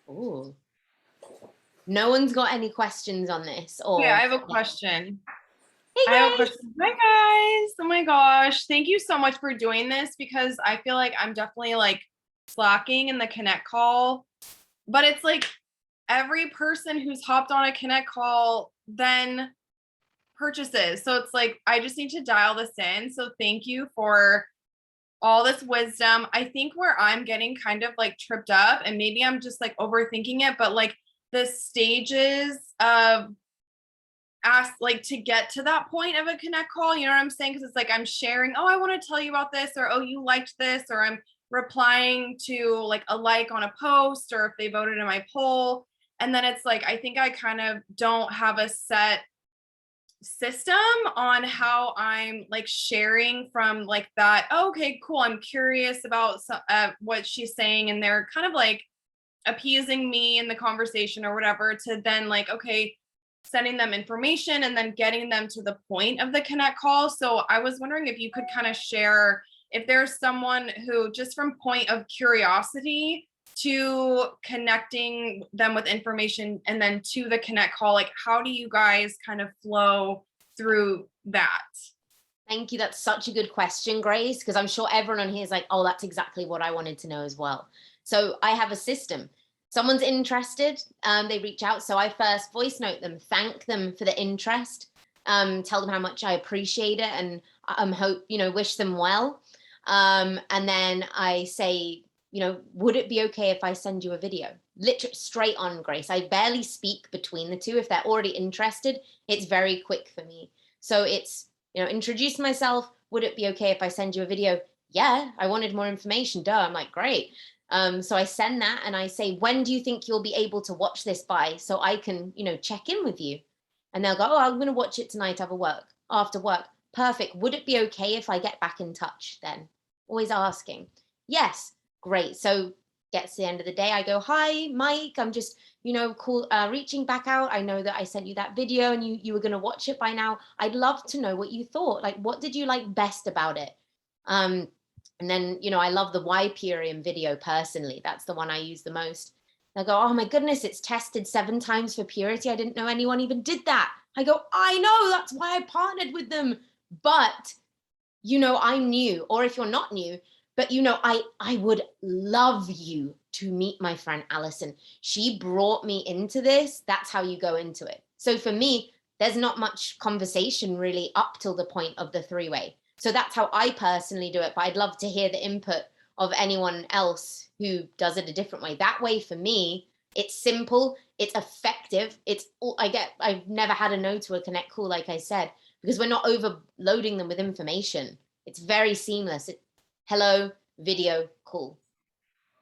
Oh, no one's got any questions on this, or Okay, I have a question. Hey I have a guys. question. Hi guys. Oh my gosh. Thank you so much for doing this, because I feel like I'm definitely like slacking in the Connect call. But it's like every person who's hopped on a Connect call then purchases. So it's like I just need to dial this in. So thank you for all this wisdom. I think where I'm getting kind of like tripped up, and maybe I'm just like overthinking it, but like the stages of like to get to that point of a Connect call, you know what I'm saying? Because it's like I'm sharing, oh, I want to tell you about this, or oh, you liked this, or I'm replying to like a like on a post, or if they voted in my poll. And then it's like I think I kind of don't have a set system on how I'm like sharing from like that. Oh, okay, cool. I'm curious about what she's saying, and they're kind of like appeasing me in the conversation or whatever, to then like, okay, sending them information and then getting them to the point of the Connect call. So I was wondering if you could kind of share if there's someone who just from point of curiosity to connecting them with information and then to the Connect call, like how do you guys kind of flow through that? Thank you. That's such a good question, Grace, because I'm sure everyone on here is like, oh, that's exactly what I wanted to know as well. So I have a system. Someone's interested, they reach out. So I first voice note them, thank them for the interest, tell them how much I appreciate it, and hope, wish them well. And then I say, would it be okay if I send you a video? Literally straight on, Grace. I barely speak between the two. If they're already interested, it's very quick for me. So it's, introduce myself. Would it be okay if I send you a video? Yeah, I wanted more information. Duh. I'm like, great. So I send that and I say, when do you think you'll be able to watch this by? So I can, check in with you. And they'll go, oh, I'm going to watch it tonight after work. Perfect. Would it be okay if I get back in touch then? Always asking. Yes. Great. So gets to the end of the day. I go, hi, Mike. I'm just, reaching back out. I know that I sent you that video and you were going to watch it by now. I'd love to know what you thought. Like, what did you like best about it? And then, I love the Why Purium video personally. That's the one I use the most. They'll go, oh my goodness, it's tested 7 times for purity. I didn't know anyone even did that. I go, I know, that's why I partnered with them. But, I'm new, or if you're not new, but, I would love you to meet my friend Alison. She brought me into this. That's how you go into it. So for me, there's not much conversation really up till the point of the 3-way. So that's how I personally do it. But I'd love to hear the input of anyone else who does it a different way. That way, for me, It's simple, it's effective. I've never had a no to a connect call, like I said, because we're not overloading them with information. It's very seamless. Hello, video, call.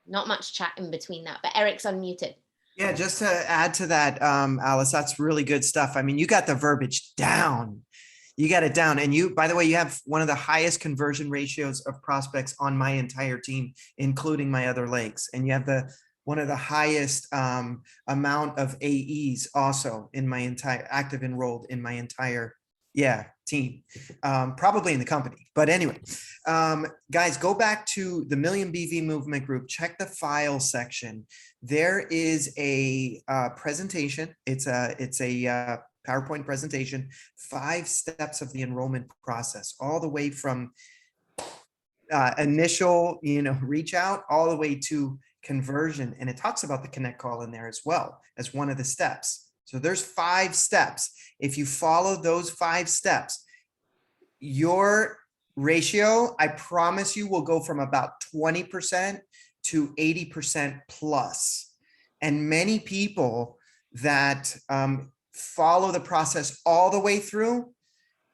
Not much chat in between that, but Eric's unmuted. Yeah, just to add to that, Alice, that's really good stuff. I mean, you got the verbiage down. You got it down. And you, by the way, you have one of the highest conversion ratios of prospects on my entire team, including my other legs. And you have one of the highest amount of AEs also in my entire active enrolled in my entire team, probably in the company. But anyway, guys, go back to the Million BV Movement Group, check the file section. There is a presentation. It's a PowerPoint presentation, 5 steps of the enrollment process, all the way from initial, reach out, all the way to conversion. And it talks about the connect call in there as well as one of the steps. So there's 5 steps. If you follow those 5 steps, your ratio, I promise you, will go from about 20% to 80% plus. And many people that follow the process all the way through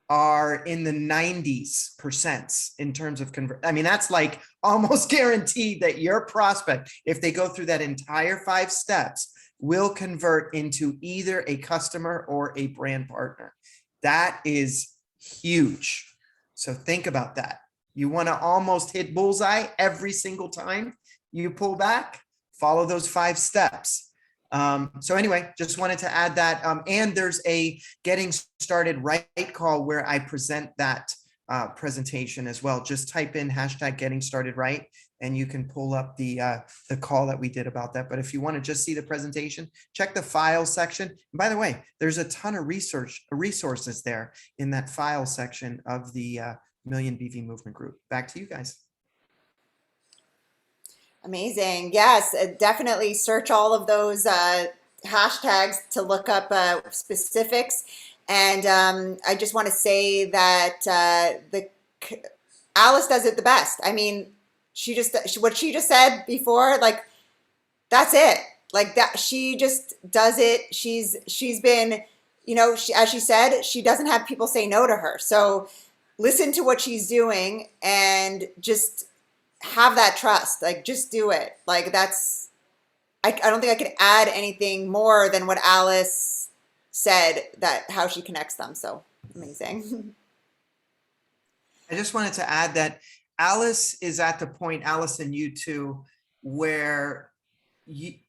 are in the 90s% in terms of I mean, that's like almost guaranteed that your prospect, if they go through that entire 5 steps, will convert into either a customer or a brand partner. That is huge. So think about that. You want to almost hit bullseye every single time you pull back, follow those 5 steps. So anyway, just wanted to add that. And there's a getting started right call where I present that presentation as well. Just type in hashtag getting started right, and you can pull up the call that we did about that. But if you want to just see the presentation, check the file section. And by the way, there's a ton of resources there in that file section of the Million BV Movement Group. Back to you guys. Amazing. Yes, definitely search all of those hashtags to look up specifics. And I just want to say that Alice does it the best. I mean, what she just said before, like, that's it. Like that, she just does it. She's been, as she said, she doesn't have people say no to her. So listen to what she's doing and just have that trust. Like, just do it. Like, that's, I don't think I could add anything more than what Alice said, that how she connects them. So amazing. I just wanted to add that Alice is at the point, Alice and you too, where you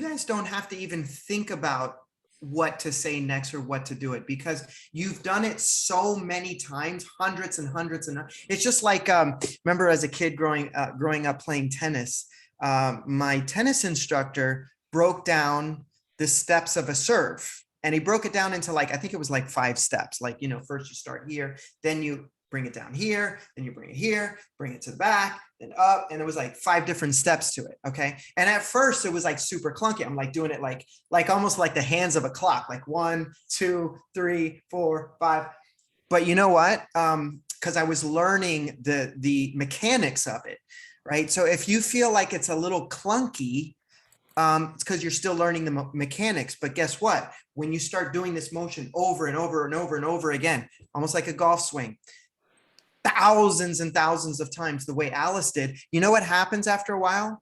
guys don't have to even think about what to say next or what to do it, because you've done it so many times, hundreds and hundreds. And it's just like, remember as a kid growing up playing tennis, my tennis instructor broke down the steps of a serve, and he broke it down into like, I think it was like 5 steps. Like, first you start here, then you bring it down here, then you bring it here, bring it to the back, then up. And it was like 5 different steps to it. Okay. And at first it was like super clunky. I'm like doing it like almost like the hands of a clock, like 1, 2, 3, 4, 5. But you know what? Because I was learning the mechanics of it, right? So if you feel like it's a little clunky, it's because you're still learning the mechanics. But guess what? When you start doing this motion over and over and over and over again, almost like a golf swing, thousands and thousands of times, the way Alice did, you know what happens after a while?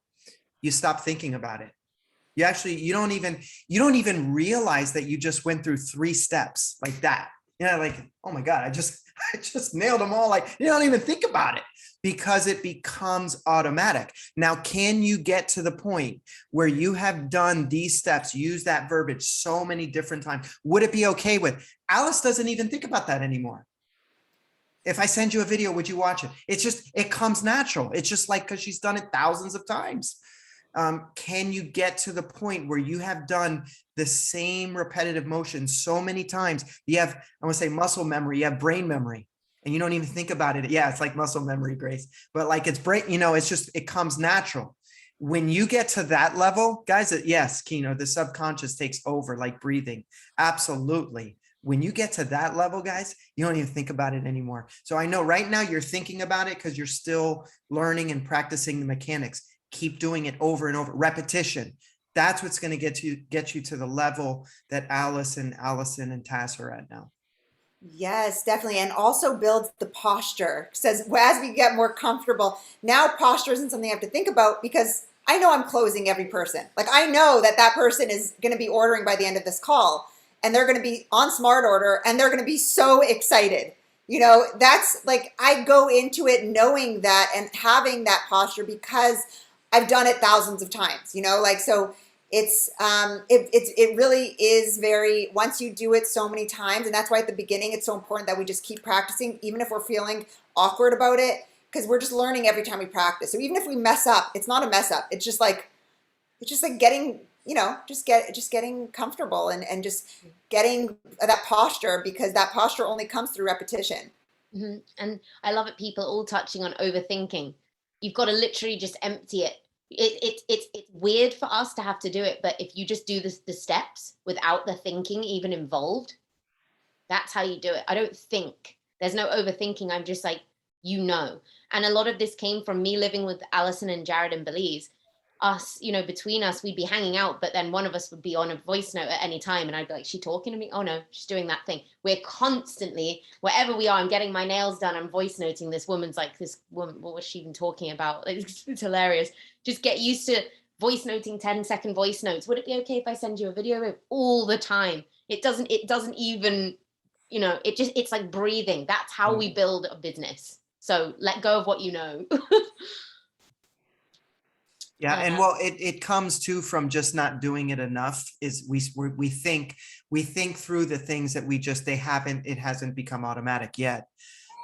You stop thinking about it. You don't even realize that you just went through 3 steps like that. Like, oh my God, I just nailed them all. Like, you don't even think about it, because it becomes automatic. Now, can you get to the point where you have done these steps, use that verbiage so many different times? Would it be okay with Alice doesn't even think about that anymore? If I send you a video, would you watch it? It comes natural. It's just like, because she's done it thousands of times. Can you get to the point where you have done the same repetitive motion so many times? You have, I want to say muscle memory, you have brain memory, and you don't even think about it. Yeah, it's like muscle memory, Grace, but like it's brain, it comes natural. When you get to that level, guys, yes, Kino, the subconscious takes over like breathing. Absolutely. When you get to that level, guys, you don't even think about it anymore. So I know right now you're thinking about it because you're still learning and practicing the mechanics. Keep doing it over and over. Repetition. That's what's going to get you to the level that Alice and Allison and Tass are at now. Yes, definitely. And also builds the posture. Says, well, as we get more comfortable, now posture isn't something I have to think about because I know I'm closing every person. Like I know that that person is going to be ordering by the end of this call and they're going to be on smart order and they're going to be so excited. You know, that's like, I go into it knowing that and having that posture because I've done it thousands of times, you know, like, so it really is very, once you do it so many times, and that's why at the beginning it's so important that we just keep practicing, even if we're feeling awkward about it, because we're just learning every time we practice. So even if we mess up, it's not a mess up. It's just like getting, you know, just getting comfortable and just getting that posture, because that posture only comes through repetition. Mm-hmm. And I love it, people all touching on overthinking. You've got to literally just empty it. It's weird for us to have to do it, but if you just do the steps without the thinking even involved, that's how you do it. I don't think. There's no overthinking. I'm just like, you know. And a lot of this came from me living with Allison and Jared in Belize. Us, you know, between us, we'd be hanging out, but then one of us would be on a voice note at any time, and I'd be like, she talking to me? Oh no, she's doing that thing. We're constantly, wherever we are, I'm getting my nails done, I'm voice noting. This woman's like, this woman, what was she even talking about? It's hilarious. Just get used to voice noting 10-second voice notes. Would it be okay if I send you a video? All the time. It doesn't even, you know, it's like breathing. That's how we build a business. So let go of what you know. Yeah, and well, it comes too from just not doing it enough. Is we think through the things that it hasn't become automatic yet.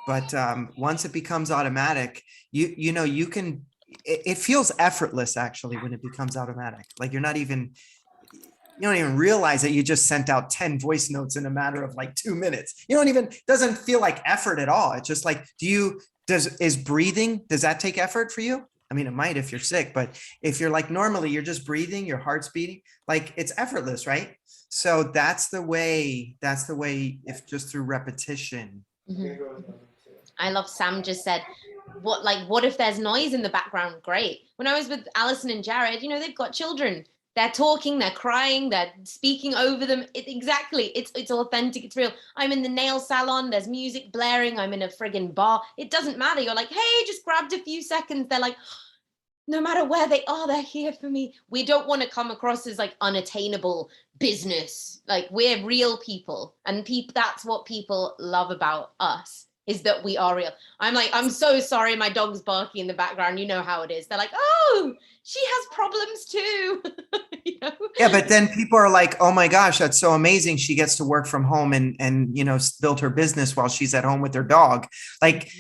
But once it becomes automatic, you know, you can. It feels effortless actually when it becomes automatic. Like you don't even realize that you just sent out 10 voice notes in a matter of like 2 minutes. Doesn't feel like effort at all. It's just like, is breathing, does that take effort for you? I mean, it might if you're sick, but if you're like normally you're just breathing, your heart's beating, like it's effortless, right? So that's the way if just through repetition. Mm-hmm. I love Sam just said, what if there's noise in the background? Great. When I was with Allison and Jared, you know, they've got children. They're talking, they're crying, they're speaking over them. It's authentic, it's real. I'm in the nail salon, there's music blaring, I'm in a friggin' bar. It doesn't matter. You're like, hey, just grabbed a few seconds. They're like, no matter where they are, they're here for me. We don't want to come across as like unattainable business. Like we're real people, and that's what people love about us, is that we are real. I'm like, I'm so sorry, my dog's barking in the background. You know how it is. They're like, oh, she has problems too. You know? Yeah, but then people are like, oh my gosh, that's so amazing. She gets to work from home and you know, build her business while she's at home with her dog. Like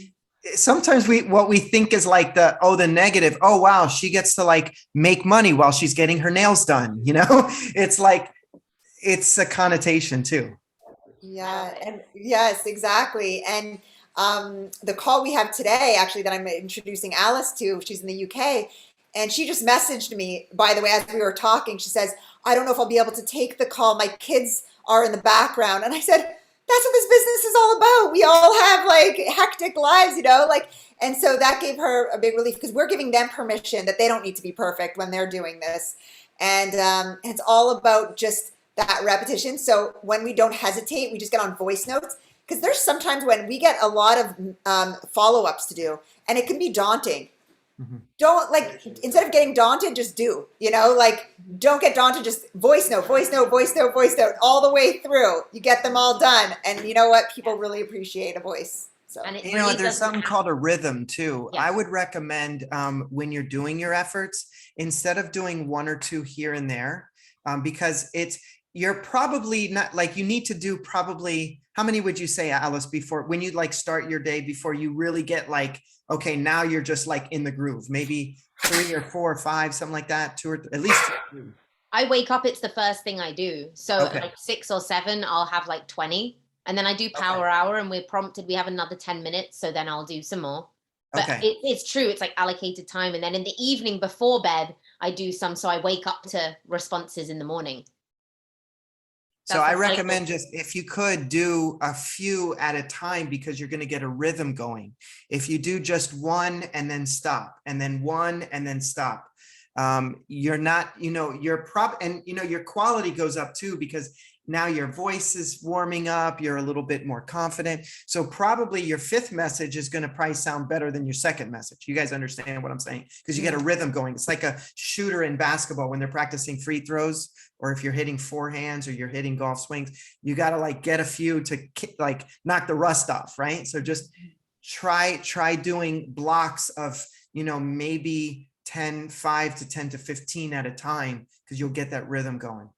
sometimes what we think is like the negative. Oh, wow, she gets to like make money while she's getting her nails done. You know, it's like, it's a connotation too. Yeah. And yes, exactly. And the call we have today, actually, that I'm introducing Alice to, she's in the UK, and she just messaged me, by the way, as we were talking. She says, I don't know if I'll be able to take the call. My kids are in the background. And I said, that's what this business is all about. We all have like hectic lives, you know, like, and so that gave her a big relief, because we're giving them permission that they don't need to be perfect when they're doing this. And it's all about just that repetition. So when we don't hesitate, we just get on voice notes, because there's sometimes when we get a lot of follow-ups to do, and it can be daunting. Mm-hmm. Don't, like, instead of getting daunted, just do, you know, like, don't get daunted, just voice note, voice note, voice note, voice note, all the way through. You get them all done. And you know what? People really appreciate a voice. So, and you know, there's something called a rhythm too. Yes. I would recommend when you're doing your efforts, instead of doing 1 or 2 here and there, because you're probably not, like, you need to do probably, how many would you say, Alice, before, when you like start your day, before you really get like, okay, now you're just like in the groove, maybe 3 or 4 or 5, something like that, 2 or at least 2. I wake up, it's the first thing I do. So Okay. at like 6 or 7, I'll have like 20, and then I do power hour, and we're prompted, we have another 10 minutes. So then I'll do some more. But it's true. It's like allocated time. And then in the evening before bed, I do some. So I wake up to responses in the morning. So I recommend just, if you could, do a few at a time, because you're going to get a rhythm going. If you do just 1 and then stop, and then 1 and then stop, you're not, your your quality goes up too, because now your voice is warming up, you're a little bit more confident. So probably your fifth message is going to probably sound better than your second message. You guys understand what I'm saying? Because you get a rhythm going. It's like a shooter in basketball when they're practicing free throws, or if you're hitting forehands or you're hitting golf swings, you got to like get a few to like knock the rust off, right? So just try doing blocks of, maybe 5 to 10 to 15 at a time, because you'll get that rhythm going.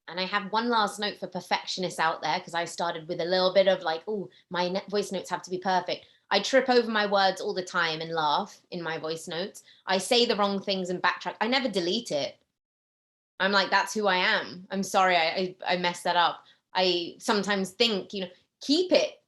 And I have one last note for perfectionists out there, because I started with a little bit of like, oh, my voice notes have to be perfect. I trip over my words all the time and laugh in my voice notes. I say the wrong things and backtrack. I never delete it. I'm like, that's who I am. I'm sorry, I messed that up. I sometimes think, keep it.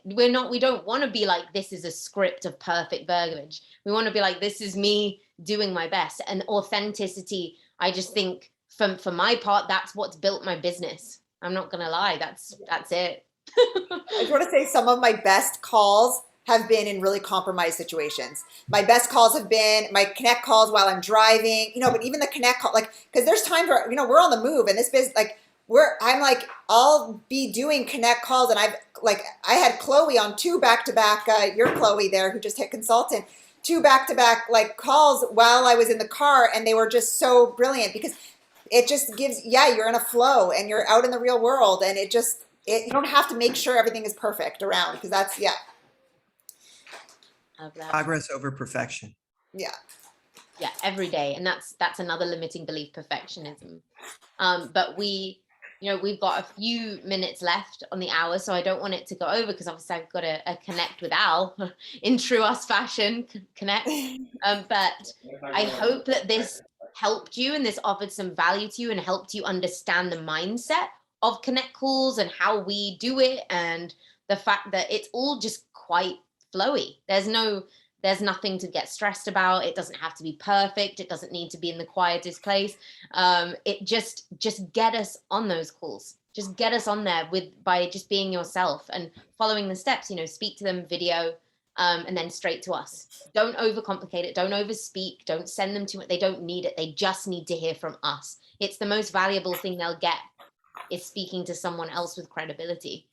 We don't want to be like, this is a script of perfect verbiage. We want to be like, this is me doing my best. And authenticity, I just think, for my part, that's what's built my business. I'm not gonna lie, that's it. I just want to say some of my best calls have been in really compromised situations. My best calls have been my connect calls while I'm driving, but even the connect call, like, because there's times where, we're on the move and this business, like, I'm like, I'll be doing connect calls, and I had Chloe on 2 back-to-back, your Chloe there who just hit consultant, 2 back-to-back like calls while I was in the car, and they were just so brilliant, because it just gives, you're in a flow and you're out in the real world, and you don't have to make sure everything is perfect around, because that's, Love that. Progress over perfection. Yeah. Yeah, every day. And that's another limiting belief, perfectionism. But we've got a few minutes left on the hour, so I don't want it to go over, because obviously I've got to connect with Al in true us fashion, connect. But I hope that this helped you and this offered some value to you and helped you understand the mindset of connect calls and how we do it, and the fact that it's all just quite flowy. There's nothing to get stressed about. It doesn't have to be perfect. It doesn't need to be in the quietest place. It just get us on those calls. Just get us on there by just being yourself and following the steps. Speak to them, video, and then straight to us. Don't overcomplicate it. Don't overspeak. Don't send them too much. They don't need it. They just need to hear from us. It's the most valuable thing they'll get, is speaking to someone else with credibility.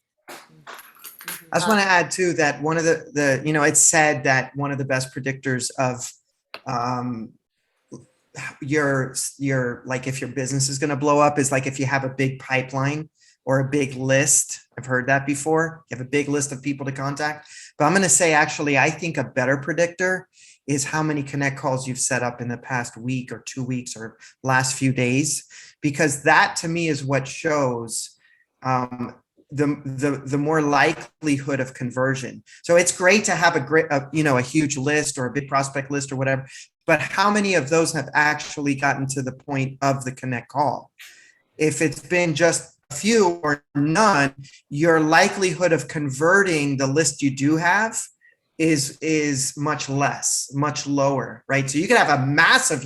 I just want to add too that one of the it's said that one of the best predictors of your like, if your business is going to blow up, is like if you have a big pipeline or a big list. I've heard that before. You have a big list of people to contact. But I'm going to say, actually, I think a better predictor is how many connect calls you've set up in the past week or 2 weeks or last few days, because that to me is what shows the more likelihood of conversion. So it's great to have a huge list or a big prospect list or whatever, but how many of those have actually gotten to the point of the connect call? If it's been just a few or none, your likelihood of converting the list you do have is much less, much lower, right? So you could have a massive,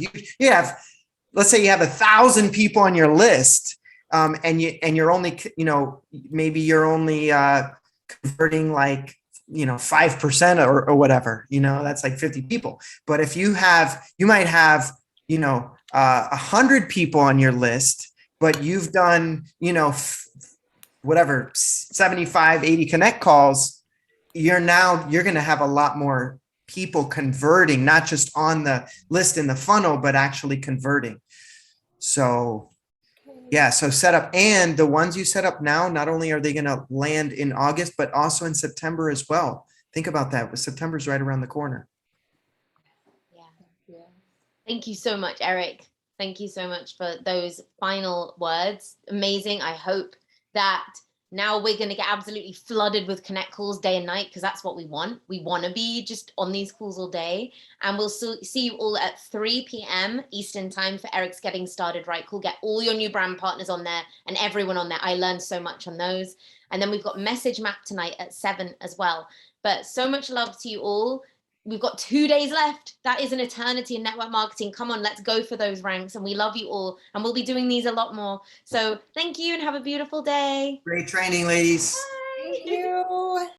let's say you have 1,000 people on your list, and you're only, maybe you're only converting like, 5% or whatever, that's like 50 people. But if you might have, 100 people on your list, but you've done, whatever, 75, 80 connect calls, you're going to have a lot more people converting, not just on the list in the funnel, but actually converting. So yeah, so set up, and the ones you set up now, not only are they going to land in August, but also in September as well. Think about that. September's right around the corner. Yeah. Thank you so much, Eric. Thank you so much for those final words. Amazing. I hope that now we're going to get absolutely flooded with connect calls day and night, because that's what we want. We want to be just on these calls all day. And we'll see you all at 3 p.m. Eastern time for Eric's Getting Started Right Call. Get all your new brand partners on there and everyone on there. I learned so much on those. And then we've got Message Map tonight at 7 as well. But so much love to you all. We've got 2 days left. That is an eternity in network marketing. Come on, let's go for those ranks. And we love you all. And we'll be doing these a lot more. So thank you and have a beautiful day. Great training, ladies. Bye. Thank you.